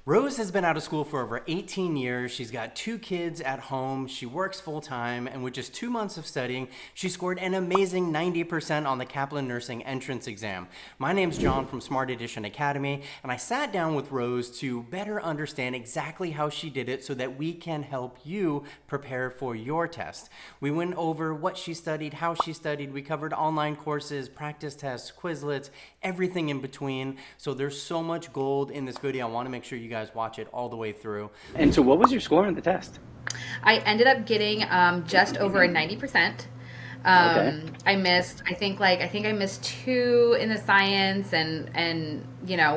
Rose has been out of school for over 18 years. She's got 2 kids at home. She works full time, and with just 2 months of studying, she scored an amazing 90% on the Kaplan Nursing Entrance Exam. My name's John from Smart Edition Academy, and I sat down with Rose to better understand exactly how she did it so that we can help you prepare for your test. We went over what she studied, how she studied. We covered online courses, practice tests, Quizlets, everything in between. So there's so much gold in this video. I want to make sure you guys watch it all the way through. And so what was your score on the test? I ended up getting just over a 90%. Okay. I think I missed two in the science and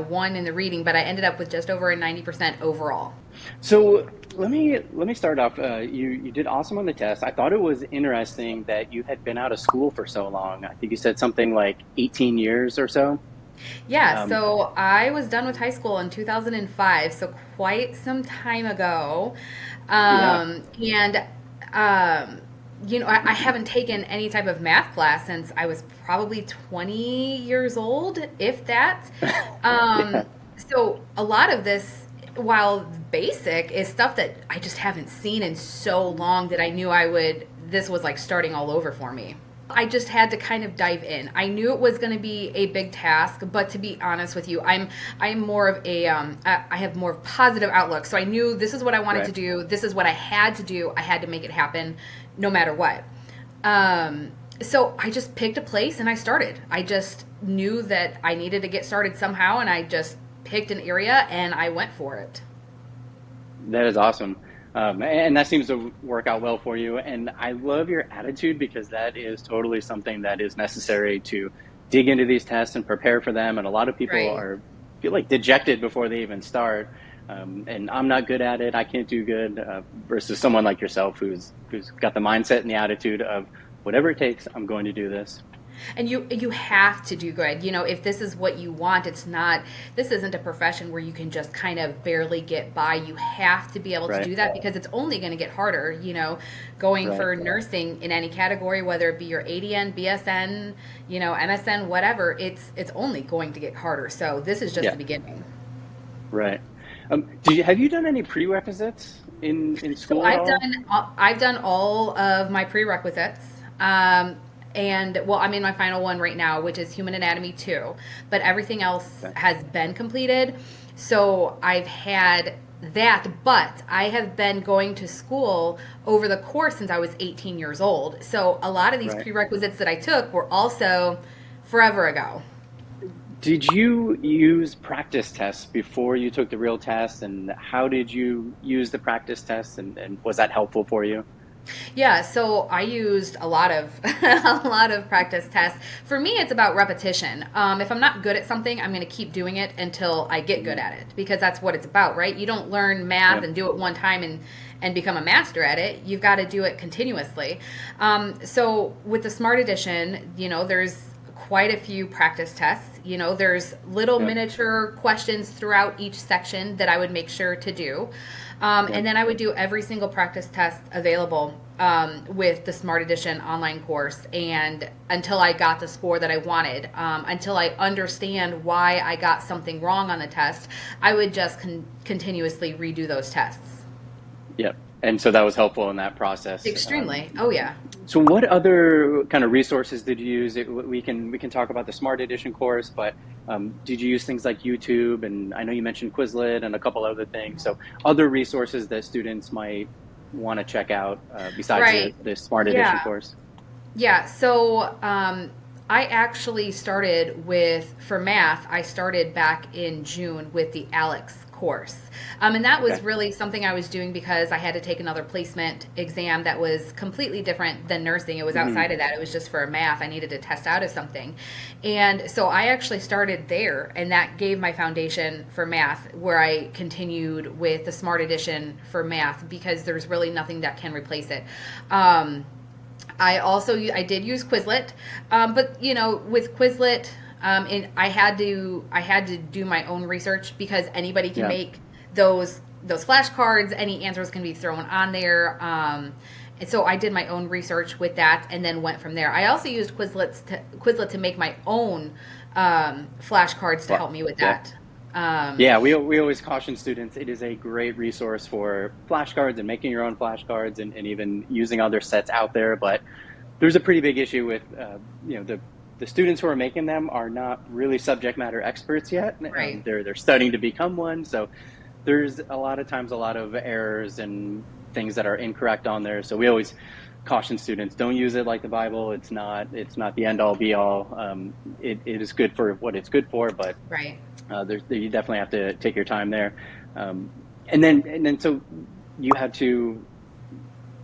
one in the reading, but I ended up with just over a 90% overall. So let me start off. You did awesome on the test. I thought it was interesting that you had been out of school for so long. I think you said something like 18 years or so. Yeah, Um, so I was done with high school in 2005, so quite some time ago. yeah. And I haven't taken any type of math class since I was probably 20 years old, if that. Yeah. Um, so a lot of this, while basic, is stuff that I just haven't seen in so long that I knew this was like starting all over for me. I just had to kind of dive in. I knew it was going to be a big task, but to be honest with you, I'm more of I have more positive outlook. So I knew this is what I wanted to Right. do. This is what I had to do. I had to make it happen, no matter what. Um, so I just picked a place and I started. I just knew that I needed to get started somehow, and I just picked an area and I went for it. That is awesome. And that seems to work out well for you. And I love your attitude because that is totally something that is necessary to dig into these tests and prepare for them. And a lot of people Right. are feel like dejected before they even start. And I'm not good at it. I can't do good. Versus someone like yourself who's got the mindset and the attitude of whatever it takes, I'm going to do this. And you have to do good. If this is what you want, this isn't a profession where you can just kind of barely get by. You have to be able to Right. do that because it's only going to get harder, going Right. for nursing in any category, whether it be your ADN, BSN, MSN, whatever, it's only going to get harder. So this is just Yeah. the beginning. Right. Have you done any prerequisites in So school at all? I've done all of my prerequisites. And well, I'm in my final one right now, which is Human Anatomy 2, but everything else Okay. has been completed. So I've had that, but I have been going to school over the course since I was 18 years old. So a lot of these Right. prerequisites that I took were also forever ago. Did you use practice tests before you took the real test, and how did you use the practice tests, and was that helpful for you? Yeah, so I used a lot of a lot of practice tests. For me, it's about repetition. If I'm not good at something, I'm going to keep doing it until I get good Mhm. at it because that's what it's about, right? You don't learn math Yep. and do it one time and become a master at it. You've got to do it continuously. So with the Smart Edition, there's quite a few practice tests. There's little Yep. miniature questions throughout each section that I would make sure to do. Yep. And then I would do every single practice test available with the Smart Edition online course, and until I got the score that I wanted, until I understand why I got something wrong on the test, I would just continuously redo those tests. Yep. And so that was helpful in that process. Extremely. Oh, yeah. So what other kind of resources did you use? We can talk about the Smart Edition course, but did you use things like YouTube? And I know you mentioned Quizlet and a couple other things. So other resources that students might want to check out besides the, Right. the Smart Edition Yeah. course. Yeah, so I actually started for math, I started back in June with the Alex course. And that was Okay. really something I was doing because I had to take another placement exam that was completely different than nursing. It was Hmm. outside of that. It was just for math. I needed to test out of something. And so I actually started there, and that gave my foundation for math, where I continued with the Smart Edition for math because there's really nothing that can replace it. Um, I did use Quizlet, but with Quizlet, I had to do my own research because anybody can Yeah. make those flashcards. Any answers can be thrown on there. And so I did my own research with that, and then went from there. I also used Quizlet to make my own flashcards to Well, help me with yeah. that. Yeah, we always caution students. It is a great resource for flashcards and making your own flashcards and even using other sets out there. But there's a pretty big issue with, the students who are making them are not really subject matter experts yet. Right. They're studying to become one. So there's a lot of times a lot of errors and things that are incorrect on there. So we always caution students, don't use it like the Bible. It's not the end all be all. It is good for what it's good for, but Right. you definitely have to take your time there. And then so you had to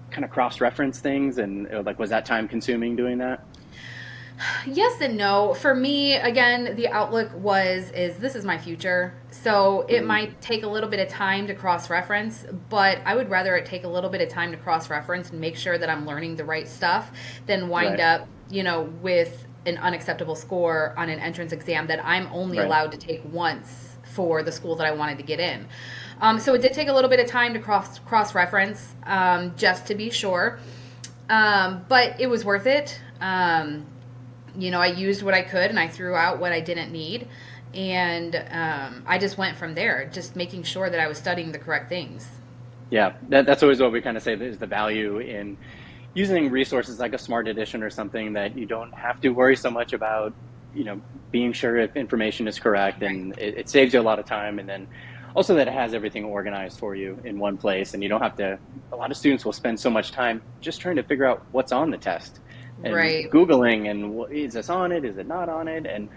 kind of cross-reference things, and like, was that time consuming doing that? Yes and no. For me, again, the outlook is this is my future. So it might take a little bit of time to cross-reference, but I would rather it take a little bit of time to cross-reference and make sure that I'm learning the right stuff than wind Right. up, with an unacceptable score on an entrance exam that I'm only Right. allowed to take once for the school that I wanted to get in. So it did take a little bit of time to cross-reference, just to be sure. But it was worth it. I used what I could and I threw out what I didn't need. And I just went from there, just making sure that I was studying the correct things. Yeah, that's always what we kind of say is the value in using resources like a smart edition or something, that you don't have to worry so much about, being sure if information is correct, and it saves you a lot of time. And then also that it has everything organized for you in one place, and you don't have to, a lot of students will spend so much time just trying to figure out what's on the test and Right. Googling, and is this on it? Is it not on it? And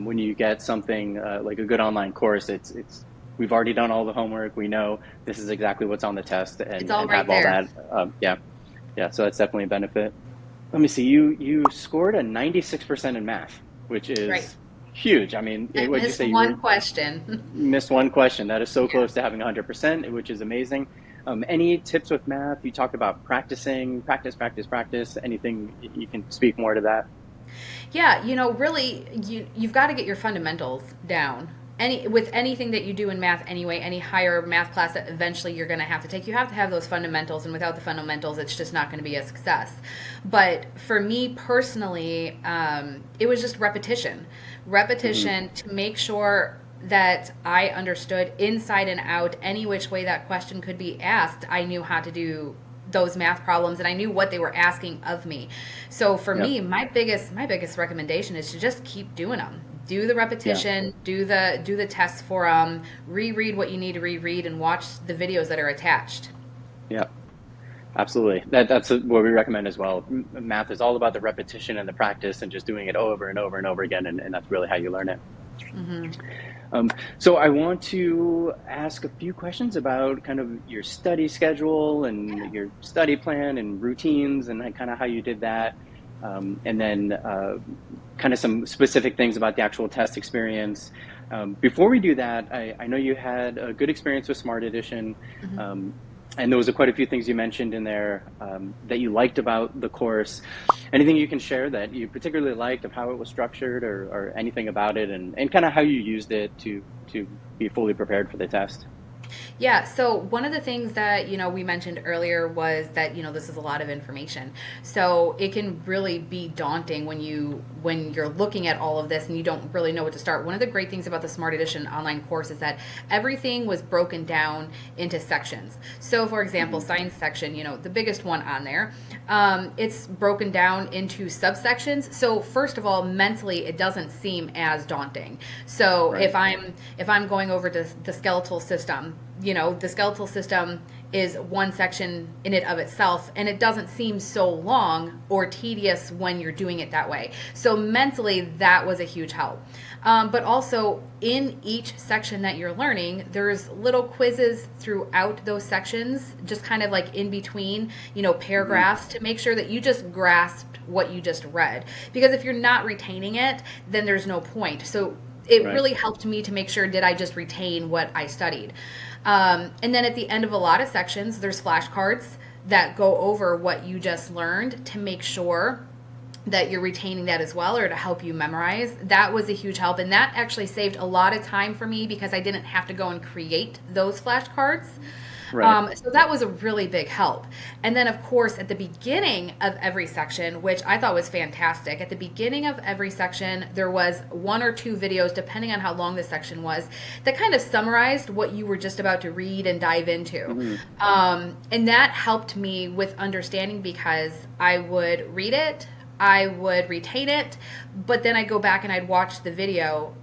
when you get something like a good online course, it's we've already done all the homework. We know this is exactly what's on the test, It's and, all and right have all there. that. Yeah. So that's definitely a benefit. Let me see. You scored a 96% in math, which is Right. huge. I mean, I what did you missed say? one question. Missed one question. That is so close to having 100%, which is amazing. Any tips with math? You talked about practice. Anything you can speak more to that? Yeah, really, you've got to get your fundamentals down. With anything that you do in math anyway, any higher math class that eventually you're going to have to take, you have to have those fundamentals, and without the fundamentals, it's just not going to be a success. But for me personally, it was just repetition to make sure that I understood inside and out any which way that question could be asked. I knew how to do those math problems, and I knew what they were asking of me. So for Yep. me, my biggest recommendation is to just keep doing them. Do the Yeah. repetition, do the tests for them, reread what you need to reread, and watch the videos that are attached. Yeah. Absolutely. That's what we recommend as well. Math is all about the repetition and the practice and just doing it over and over and over again, and that's really how you learn it. Hmm. So I want to ask a few questions about kind of your study schedule and your study plan and routines, and kind of how you did that. And then kind of some specific things about the actual test experience. Before we do that, I know you had a good experience with Smart Edition. Um, and there was quite a few things you mentioned in there that you liked about the course. Anything you can share that you particularly liked of how it was structured, or anything about it, and kind of how you used it to be fully prepared for the test? Yeah, so one of the things that, we mentioned earlier was that, this is a lot of information. So it can really be daunting when you're looking at all of this and you don't really know what to start. One of the great things about the Smart Edition online course is that everything was broken down into sections. So for example, science section, the biggest one on there, it's broken down into subsections. So first of all, mentally, it doesn't seem as daunting. So Right. if I'm going over to the skeletal system, the skeletal system is one section in it of itself, and it doesn't seem so long or tedious when you're doing it that way. So mentally, that was a huge help. But also, in each section that you're learning, there's little quizzes throughout those sections, just kind of like in between, paragraphs, to make sure that you just grasped what you just read. Because if you're not retaining it, then there's no point. So it Right. really helped me to make sure, did I just retain what I studied? And then at the end of a lot of sections, there's flashcards that go over what you just learned to make sure that you're retaining that as well, or to help you memorize. That was a huge help, and that actually saved a lot of time for me because I didn't have to go and create those flashcards. Right. So that was a really big help. And then, of course, at the beginning of every section, which I thought was fantastic, at the beginning of every section, there was 1 or 2 videos, depending on how long the section was, that kind of summarized what you were just about to read and dive into. And that helped me with understanding because I would read it, I would retain it, but then I'd go back and I'd watch the video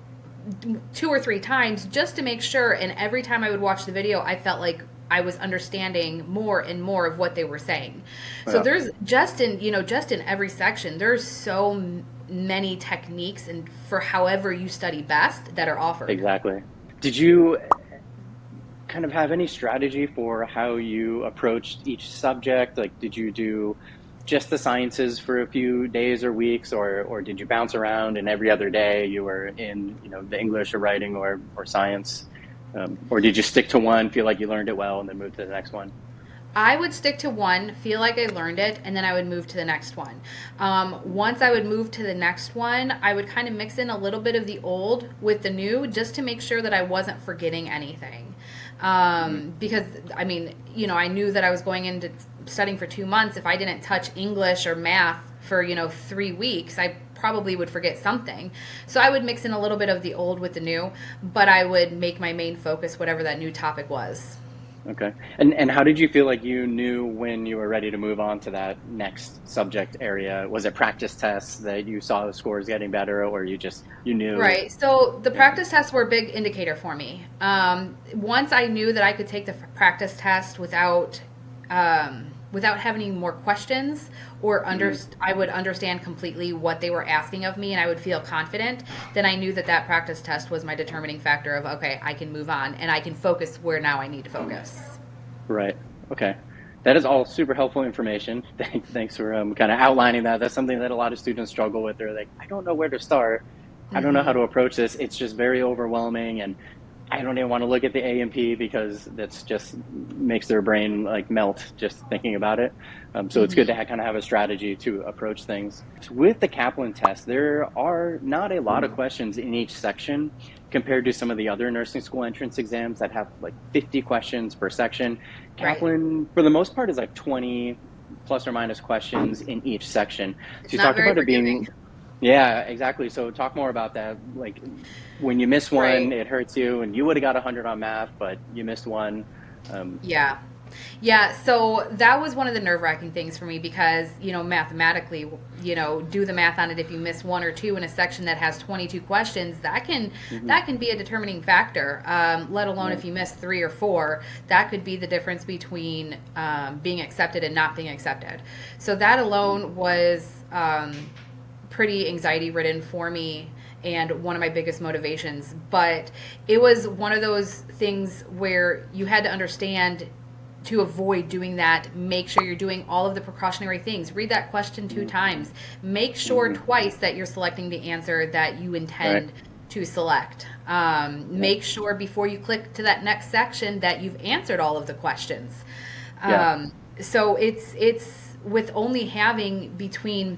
2 or 3 times just to make sure. And every time I would watch the video, I felt like I was understanding more and more of what they were saying. So Yeah. there's just in every section, there's so many techniques and for however you study best that are offered. Exactly. Did you kind of have any strategy for how you approached each subject? Like, did you do just the sciences for a few days or weeks, or did you bounce around and every other day you were in, the English or writing or science? Or did you stick to one, feel like you learned it well, and then move to the next one? I would stick to one, feel like I learned it, and then I would move to the next one. Once I would move to the next one, I would kind of mix in a little bit of the old with the new just to make sure that I wasn't forgetting anything. Because, I mean, I knew that I was going into studying for 2 months. If I didn't touch English or math for, 3 weeks, I probably would forget something. So I would mix in a little bit of the old with the new, but I would make my main focus whatever that new topic was. Okay. And how did you feel like you knew when you were ready to move on to that next subject area? Was it practice tests that you saw the scores getting better, or you knew? Right. So the Yeah. practice tests were a big indicator for me. Once I knew that I could take the practice test without having any more questions, or I would understand completely what they were asking of me and I would feel confident, then I knew that that practice test was my determining factor of, okay, I can move on and I can focus where now I need to focus. Right. Okay. That is all super helpful information. Thanks for kind of outlining that. That's something that a lot of students struggle with. They're like, I don't know where to start. I don't know how to approach this. It's just very overwhelming, and I don't even want to look at the A and P because that's just makes their brain like melt just thinking about it. So it's good to kind of have a strategy to approach things. With the Kaplan test, there are not a lot of questions in each section compared to some of the other nursing school entrance exams that have like 50 questions per section. Right. Kaplan, for the most part, is like 20 plus or minus questions in each section. It's So you not talk very about it forgiving. being, yeah, exactly. So talk more about that. Like when you miss one, Right. it hurts you, and you would have got 100 on math, but you missed one. Yeah. Yeah, so that was one of the nerve-wracking things for me because, mathematically, do the math on it. If you miss 1 or 2 in a section that has 22 questions, that can be a determining factor, let alone if you miss 3 or 4, that could be the difference between being accepted and not being accepted. So that alone was pretty anxiety-ridden for me and one of my biggest motivations. But it was one of those things where you had to understand to avoid doing that. Make sure you're doing all of the precautionary things. Read that question 2 times. Make sure twice that you're selecting the answer that you intend to select. Make sure before you click to that next section that you've answered all of the questions. So it's with only having between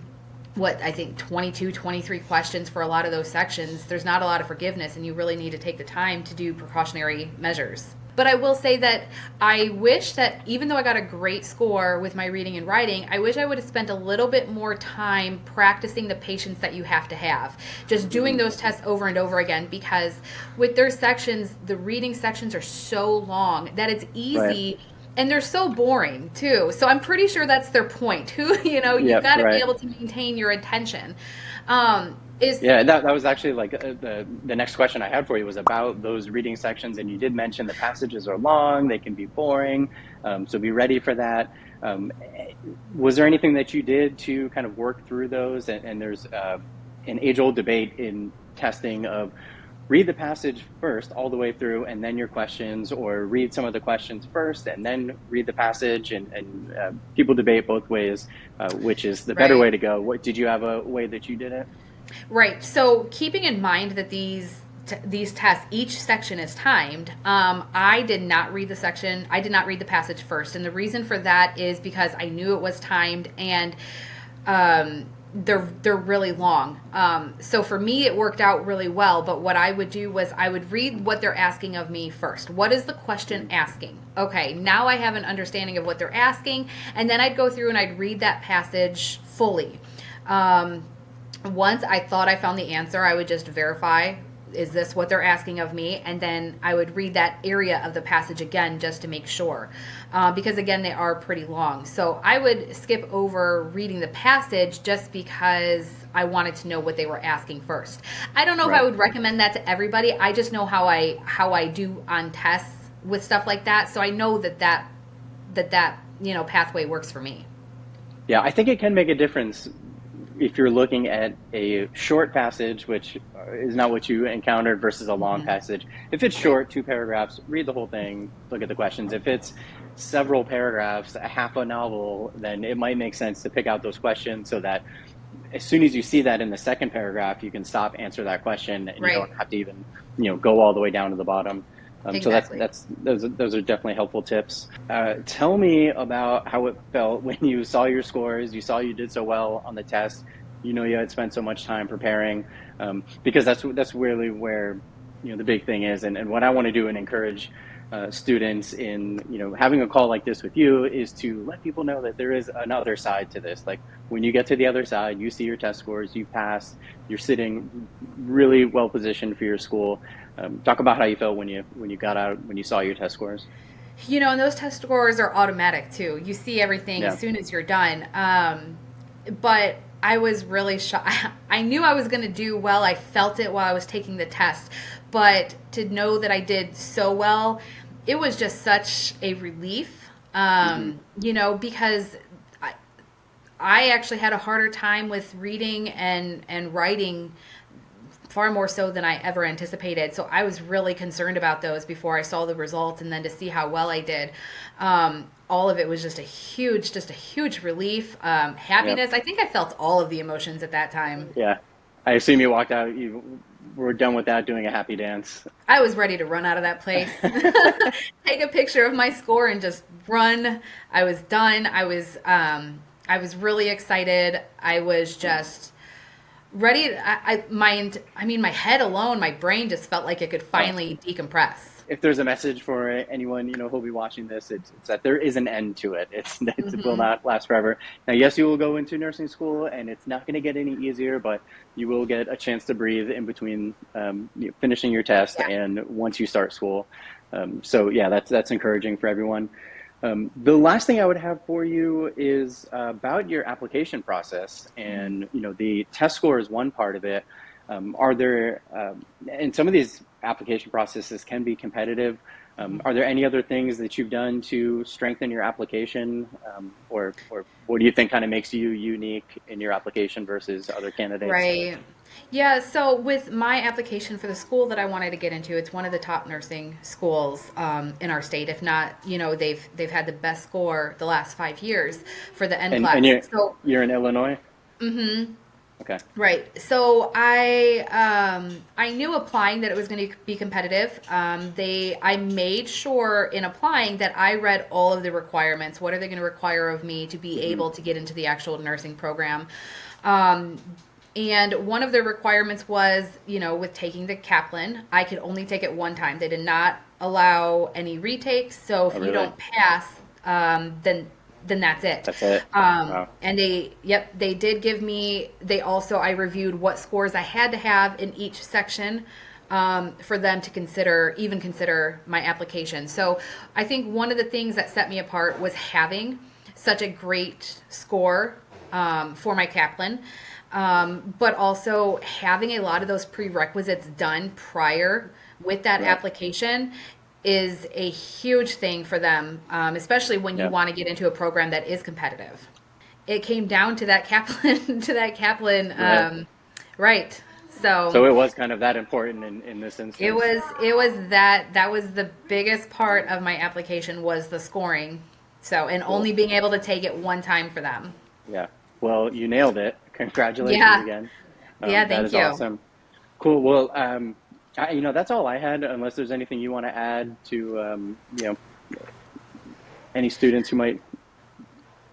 what I think 22, 23 questions for a lot of those sections, there's not a lot of forgiveness, and you really need to take the time to do precautionary measures. But I will say that I wish that even though I got a great score with my reading and writing, I wish I would have spent a little bit more time practicing the patience that you have to have. Just doing those tests over and over again, because with their sections, the reading sections are so long that it's easy. And they're so boring too. So I'm pretty sure that's their point. You've got to be able to maintain your attention. That was actually like the next question I had for you was about those reading sections, and you did mention the passages are long, they can be boring, so be ready for that. Was there anything that you did to kind of work through those? And there's an age-old debate in testing of read the passage first all the way through and then your questions, or read some of the questions first and then read the passage, and people debate both ways, which is the better way to go. What did you have a way that you did it? Right. So keeping in mind that these tests, each section is timed, I did not read the passage first. And the reason for that is because I knew it was timed, and they're really long. So for me, it worked out really well. But what I would do was I would read what they're asking of me first. What is the question asking? Okay, now I have an understanding of what they're asking, and then I'd go through and I'd read that passage fully. Once I thought I found the answer, I would just verify, is this what they're asking of me? And then I would read that area of the passage again just to make sure. Because again, they are pretty long. So I would skip over reading the passage just because I wanted to know what they were asking first. I don't know if I would recommend that to everybody. I just know how I do on tests with stuff like that. So I know that pathway works for me. Yeah, I think it can make a difference if you're looking at a short passage, which is not what you encountered, versus a long passage. If it's short, 2 paragraphs, read the whole thing, look at the questions. If it's several paragraphs, a half a novel, then it might make sense to pick out those questions so that as soon as you see that in the second paragraph, you can stop, answer that question, and you don't have to even, go all the way down to the bottom. Exactly. So those are definitely helpful tips. Tell me about how it felt when you saw your scores, you saw you did so well on the test, you had spent so much time preparing, because that's really where the big thing is. And what I want to do and encourage students in having a call like this with you is to let people know that there is another side to this. Like when you get to the other side, you see your test scores, you passed, you're sitting really well positioned for your school. Talk about how you felt when you got out, when you saw your test scores. And those test scores are automatic too. You see everything as soon as you're done. But I was really shocked. I knew I was going to do well. I felt it while I was taking the test. But to know that I did so well, it was just such a relief, because I actually had a harder time with reading and writing, far more so than I ever anticipated. So I was really concerned about those before I saw the results, and then to see how well I did. All of it was just a huge relief, happiness. Yep. I think I felt all of the emotions at that time. Yeah. I assume you walked out, you were done with that, doing a happy dance. I was ready to run out of that place, take a picture of my score and just run. I was done. I was really excited. I was just ready. My head alone, my brain just felt like it could finally decompress. If there's a message for anyone who'll be watching this, it's that there is an end to it. It will not last forever. Now, yes, you will go into nursing school, and it's not going to get any easier, but you will get a chance to breathe in between finishing your test and once you start school. So yeah, that's encouraging for everyone. The last thing I would have for you is about your application process, and the test score is one part of it. Are there, and some of these application processes can be competitive. Are there any other things that you've done to strengthen your application, or what do you think kind of makes you unique in your application versus other candidates? Right. Yeah. So with my application for the school that I wanted to get into, it's one of the top nursing schools in our state. If not, they've had the best score the last 5 years for the NCLEX. And you're in Illinois? Mm-hmm. Okay. Right. So I knew applying that it was going to be competitive. I made sure in applying that I read all of the requirements. What are they going to require of me to be able to get into the actual nursing program? And one of the requirements was, with taking the Kaplan, I could only take it one time. They did not allow any retakes. So if you don't pass, then that's it. That's it. Wow. And they did give me, I reviewed what scores I had to have in each section for them to consider my application. So I think one of the things that set me apart was having such a great score for my Kaplan, but also having a lot of those prerequisites done prior with that application is a huge thing for them, especially when you want to get into a program that is competitive. It came down to that Kaplan, right. So it was kind of that important in this instance. It was that was the biggest part of my application was the scoring. So, and cool. Only being able to take it one time for them. Yeah. Well, you nailed it. Congratulations again. Thank you. That is awesome. Cool. Well, that's all I had, unless there's anything you want to add to, any students who might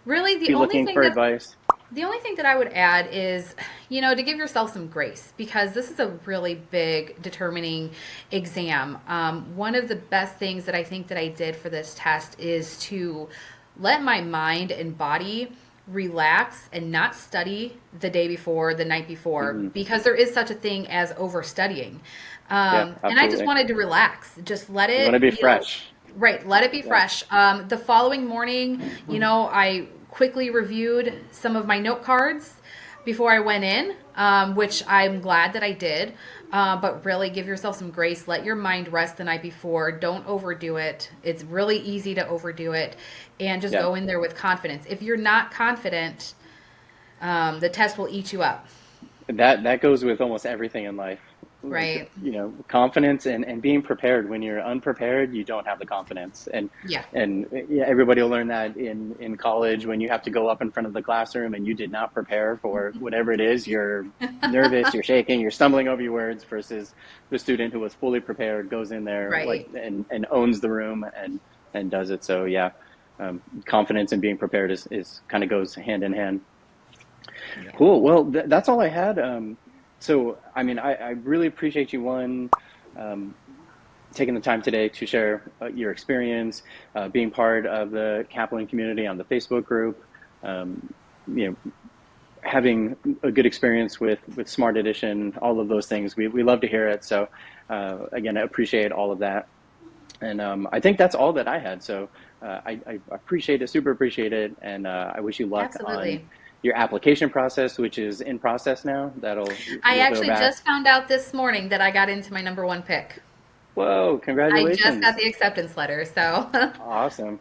really be looking for advice. The only thing that I would add is, to give yourself some grace because this is a really big determining exam. One of the best things that I think that I did for this test is to let my mind and body relax and not study the day before, the night before, Hmm. because there is such a thing as overstudying. Yeah, And I just absolutely. wanted to relax, just let You want to it, be fresh. right, let it be Yeah. fresh. The following morning, I quickly reviewed some of my note cards before I went in, which I'm glad that I did. But really give yourself some grace. Let your mind rest the night before. Don't overdo it. It's really easy to overdo it. And just Yeah. go in there with confidence. If you're not confident, the test will eat you up, That goes with almost everything in life. Like, right? confidence and being prepared. When you're unprepared, you don't have the confidence. Yeah. And yeah, everybody will learn that in college when you have to go up in front of the classroom and you did not prepare for whatever it is. You're nervous, you're shaking, you're stumbling over your words versus the student who was fully prepared goes in there like Right. and owns the room and does it. So yeah, confidence and being prepared is kind of goes hand in hand. Yeah. Cool. Well, that's all I had. So, I mean, I really appreciate you, um, taking the time today to share your experience, being part of the Kaplan community on the Facebook group, um, you know, having a good experience with Smart Edition, all of those things. We love to hear it. So, again, I appreciate all of that. And I think that's all that I had. So I appreciate it, super appreciate it, and I wish you luck on Absolutely. your application process, which is in process now. I You'll hear actually back. just found out this morning that I got into my number one pick. Whoa, I just got congratulations! the acceptance letter. So Awesome.